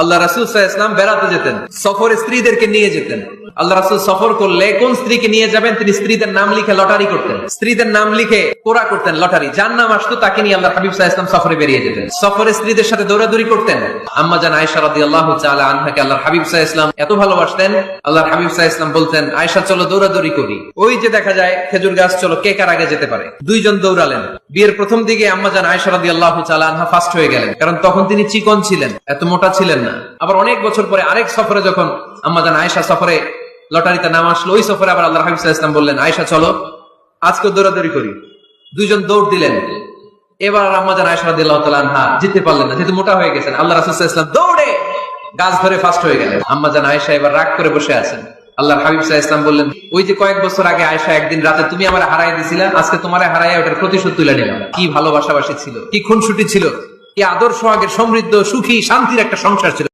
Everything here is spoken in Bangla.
আল্লাহ রাসূল সাল্লাল্লাহু আলাইহি ওয়াসাল্লাম বেড়াতে যেতেন, সফরে স্ত্রীদেরকে নিয়ে যেতেন। আল্লাহ রাসূল সফর করলে কোন স্ত্রীকে নিয়ে যাবেন তিনি স্ত্রীদের নাম লিখে লটারি করতেন, স্ত্রীদের নাম লিখে কোরা করতেন লটারি। যার নাম আসতো তাকে নিয়ে আল্লাহ হাবিব সাল্লাল্লাহু আলাইহি ওয়াসাল্লাম সফরে বেরিয়ে যেতেন। সফরে স্ত্রীদের সাথে দৌড়াদৌড়ি করতেন। আম্মা জান আয়েশা রাদিয়াল্লাহু তাআলা আনহাকে আল্লাহর হাবিব সাল্লাল্লাহু আলাইহি ওয়াসাল্লাম এত ভালোবাসতেন, আল্লাহর হাবিব সাল্লাল্লাহু আলাইহি ওয়াসাল্লাম বলতেন, আয়েশা চলো দৌড়াদৌড়ি করি। ওই যে দেখা যায় খেজুর গাছ, চলো কে কার আগে যেতে পারে। দুইজন দৌড়ালেন। বিয়ের প্রথম দিকে আম্মা জান আয়েশা রাদিয়াল্লাহু তাআলা আনহা ফার্স্ট হয়ে গেলেন, কারণ তখন তিনি চিকন ছিলেন, এত মোটা ছিলেন না। আবার অনেক বছর পরে আরেক সফরে যখন আম্মা জান আয়েশা সফরে লটারিতে নাম আসলো, ওই সফরে আবার আল্লাহর হাবিব সাল্লাল্লাহু আলাইহি ওয়াসাল্লাম বললেন, আয়েশা চলো আজকে দৌড়াদৌড়ি করি। দুইজন দৌড় দিলেন। এবার আম্মা জান আয়েশা রাদিয়াল্লাহু তাআলা আনহা জিততে পারলেন না, যেহেতু মোটা হয়ে গেছেন। আল্লাহ রাসূল সাল্লাল্লাহু আলাইহি ওয়াসাল্লাম দৌড়ে গাছ ধরে ফার্স্ট হয়ে গেলেন। আম্মা জান আয়েশা এবার রাগ করে বসে আছেন। আল্লাহর হাবিব সাল্লাল্লাহু আলাইহি ওয়াসাল্লাম বললেন, ওই যে কয়েক বছর আগে আয়েশা একদিন রাতে তুমি আমারে হারাই দিছিলা, আজকে তোমারে হারাইয়া ওটার প্রতিশোধ তুলে নিলাম। কি ভালোবাসাবাসী ছিল, কি খুনসুটি ছিল, কি আদর্শ, আগের সমৃদ্ধ সুখী শান্তির একটা সংসার ছিল।